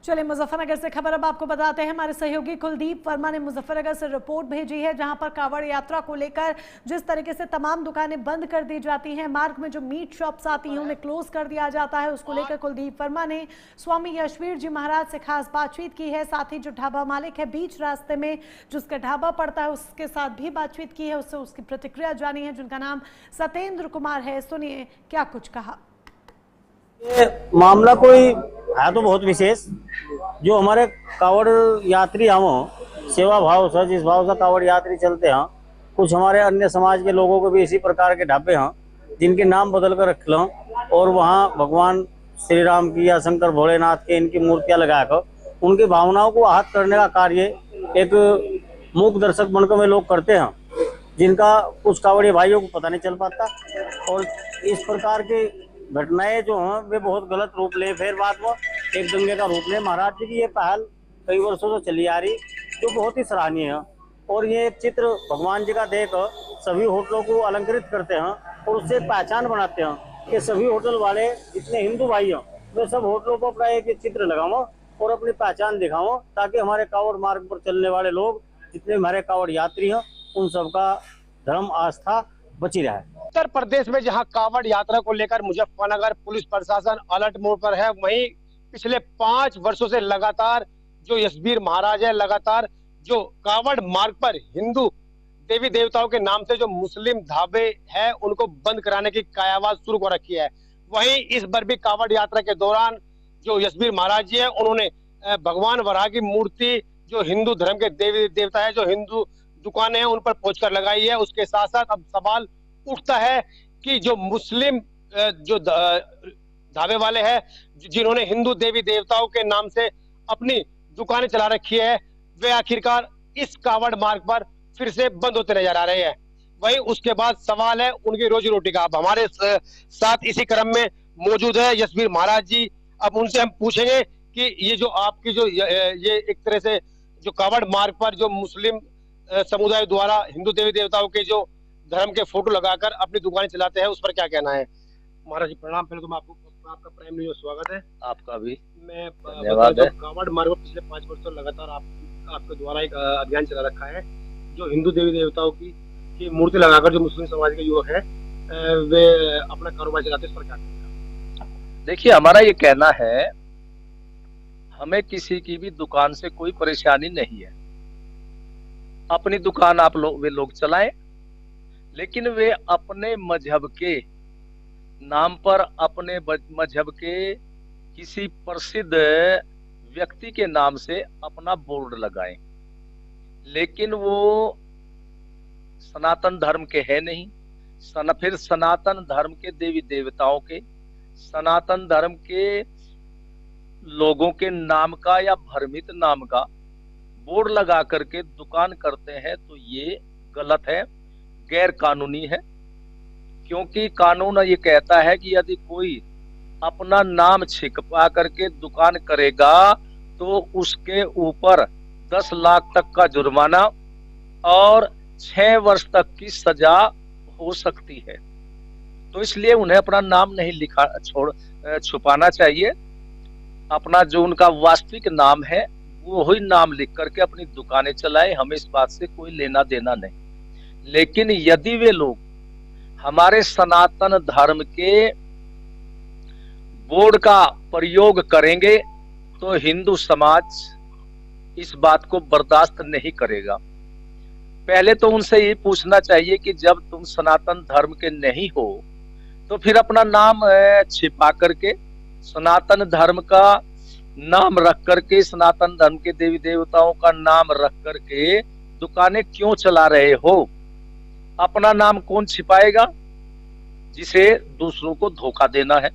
चलिए मुजफ्फरनगर से खबर अब आपको बताते हैं। हमारे सहयोगी कुलदीप वर्मा ने मुजफ्फरनगर से रिपोर्ट भेजी है, जहां पर कांवड़ यात्रा को लेकर जिस तरीके से तमाम दुकानें बंद कर दी जाती हैं, मार्ग में जो मीट शॉप्स आती हैं उन्हें क्लोज कर दिया जाता है, उसको लेकर कुलदीप वर्मा ने स्वामी यशवीर जी महाराज से खास बातचीत की है। साथ ही जो ढाबा मालिक है बीच रास्ते में जिसका ढाबा पड़ता है उसके साथ भी बातचीत की है, उससे उसकी प्रतिक्रिया जानी है, जिनका नाम सत्येंद्र कुमार है। सुनिए क्या कुछ कहा। ये मामला कोई है तो बहुत विशेष। जो हमारे कावड़ यात्री हम सेवा भाव से जिस भाव से कावड़ यात्री चलते हैं, कुछ हमारे अन्य समाज के लोगों को भी इसी प्रकार के ढाबे हैं जिनके नाम बदल कर रख लो और वहाँ भगवान श्री राम की या शंकर भोलेनाथ के इनकी मूर्तियां लगाकर उनकी भावनाओं को आहत करने का कार्य एक मूक दर्शक बनकर में लोग करते हैं, जिनका कुछ कावड़िया भाइयों को पता नहीं चल पाता। और इस प्रकार की घटनाएं जो हैं वे बहुत गलत रूप ले, फिर बात वो एक दंगे का रूप ले। महाराज जी की ये पहल कई वर्षों से चली आ रही जो बहुत ही सराहनीय है। और ये एक चित्र भगवान जी का देख सभी होटलों को अलंकृत करते हैं और उससे पहचान बनाते हैं कि सभी होटल वाले जितने हिंदू भाई हैं वे सब होटलों को अपना एक चित्र लगाओ और अपनी पहचान दिखाओ, ताकि हमारे कावड़ मार्ग पर चलने वाले लोग जितने हमारे कावड़ यात्री हैं उन सबका धर्म आस्था बची रहे। उत्तर प्रदेश में जहां कावड़ यात्रा को लेकर मुजफ्फरनगर पुलिस प्रशासन अलर्ट मोड पर है, वहीं पिछले 5 वर्षों से लगातार जो यशवीर महाराज है, लगातार जो कावड़ मार्ग पर हिंदू देवी देवताओं के नाम से जो मुस्लिम ढाबे हैं उनको बंद कराने की कायावाज शुरू कर रखी है। वहीं इस बार भी कावड़ यात्रा के दौरान जो यशवीर महाराज जी है उन्होंने भगवान वराह की मूर्ति जो हिंदू धर्म के देवी देवता है, जो हिंदू दुकानें हैं उन पर पहुंचकर लगाई है। उसके साथ साथ अब सवाल उठता है कि जो मुस्लिम जो ढाबे वाले हैं जिन्होंने हिंदू देवी देवताओं के नाम से अपनी दुकानें चला रखी है, वे आखिरकार इस कावड़ मार्ग पर फिर से बंद होते नजर आ रहे हैं। वहीं उसके बाद सवाल है उनकी रोजी रोटी का। अब हमारे साथ इसी क्रम में मौजूद है यशवीर महाराज जी। अब उनसे हम पूछेंगे कि ये जो आपकी जो ये एक तरह से जो कावड़ मार्ग पर जो मुस्लिम समुदाय द्वारा हिंदू देवी देवताओं के जो धर्म के फोटो लगाकर अपनी दुकानें चलाते हैं, उस पर क्या कहना है। महाराज जी प्रणाम। पहले तो मैं आपका प्राइम न्यूज स्वागत है। आपका भी मैं धन्यवाद है। कावड़ मार्ग पर पिछले 5 वर्षों लगातार आपके द्वारा एक अभियान चला रखा है, जो हिंदू देवी देवताओं की मूर्ति लगाकर जो मुस्लिम समाज के युवक है वे अपना कारोबार चलाते हैं, इस पर क्या कहना है। देखिए, हमारा ये कहना है हमें किसी की भी दुकान से कोई परेशानी नहीं है। अपनी दुकान आप लोग वे लोग चलाएं, लेकिन वे अपने मजहब के नाम पर अपने मजहब के किसी प्रसिद्ध व्यक्ति के नाम से अपना बोर्ड लगाएं, लेकिन वो सनातन धर्म के है नहीं। फिर सनातन धर्म के देवी देवताओं के, सनातन धर्म के लोगों के नाम का या भ्रमित नाम का बोर्ड लगा करके दुकान करते हैं, तो ये गलत है, गैर कानूनी है। क्योंकि कानून ये कहता है कि यदि कोई अपना नाम छिपा करके दुकान करेगा तो उसके ऊपर 10 लाख तक का जुर्माना और 6 वर्ष तक की सजा हो सकती है। तो इसलिए उन्हें अपना नाम नहीं छुपाना चाहिए। अपना जो उनका वास्तविक नाम है वो ही नाम लिख करके अपनी दुकानें चलाए, हमें इस बात से कोई लेना देना नहीं। लेकिन यदि वे लोग हमारे सनातन धर्म के बोर्ड का प्रयोग करेंगे तो हिंदू समाज इस बात को बर्दाश्त नहीं करेगा। पहले तो उनसे ये पूछना चाहिए कि जब तुम सनातन धर्म के नहीं हो तो फिर अपना नाम छिपा करके सनातन धर्म का नाम रख करके, सनातन धर्म के देवी देवताओं का नाम रख करके दुकानें क्यों चला रहे हो। अपना नाम कौन छिपाएगा, जिसे दूसरों को धोखा देना है,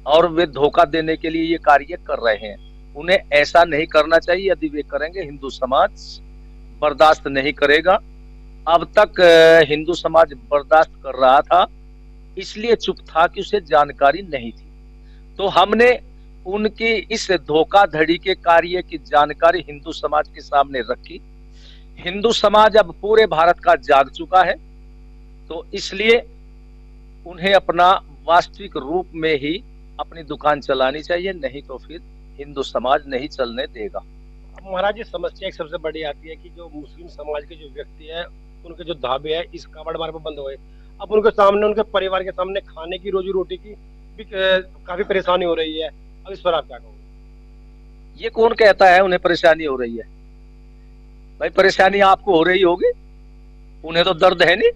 और वे धोखा देने के लिए ये कार्य कर रहे हैं। उन्हें ऐसा नहीं करना चाहिए। यदि वे करेंगे हिंदू समाज बर्दाश्त नहीं करेगा। अब तक हिंदू समाज बर्दाश्त कर रहा था, इसलिए चुप था कि उसे जानकारी नहीं थी। तो हमने उनकी इस धोखाधड़ी के कार्य की जानकारी हिंदू समाज के सामने रखी। हिंदू समाज अब पूरे भारत का जाग चुका है, तो इसलिए उन्हें अपना वास्तविक रूप में ही अपनी दुकान चलानी चाहिए, नहीं तो फिर हिंदू समाज नहीं चलने देगा। अब महाराज, ये समस्या एक सबसे बड़ी आती है कि जो मुस्लिम समाज के जो व्यक्ति है, उनके जो ढाबे है इस कावड़ मार्ग पर बंद हुए। अब उनके सामने, उनके परिवार के सामने खाने की, रोजी रोटी की भी काफी परेशानी हो रही है। अब इस पर आप क्या कहोगे? ये कौन कहता है उन्हें परेशानी हो रही है? भाई परेशानी आपको हो रही होगी, उन्हें तो दर्द है नहीं।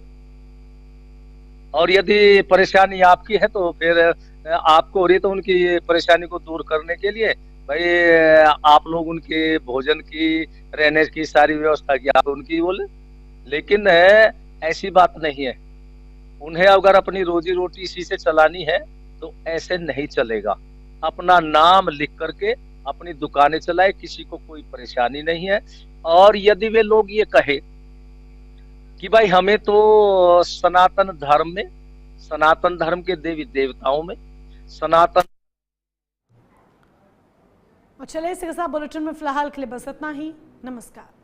और यदि परेशानी आपकी है तो फिर आपको हो रही है, तो उनकी परेशानी को दूर करने के लिए भाई आप लोग उनके भोजन की, रहने की सारी व्यवस्था की, आप उनकी बोले। लेकिन ऐसी बात नहीं है। उन्हें अगर अपनी रोजी रोटी इसी से चलानी है तो ऐसे नहीं चलेगा। अपना नाम लिख करके अपनी दुकानें चलाए, किसी को कोई परेशानी नहीं है। और यदि वे लोग ये कहे कि भाई हमें तो सनातन धर्म में, सनातन धर्म के देवी देवताओं में, सनातन। और चलिए इसी के साथ बुलेटिन में फिलहाल के लिए बस इतना ही। नमस्कार।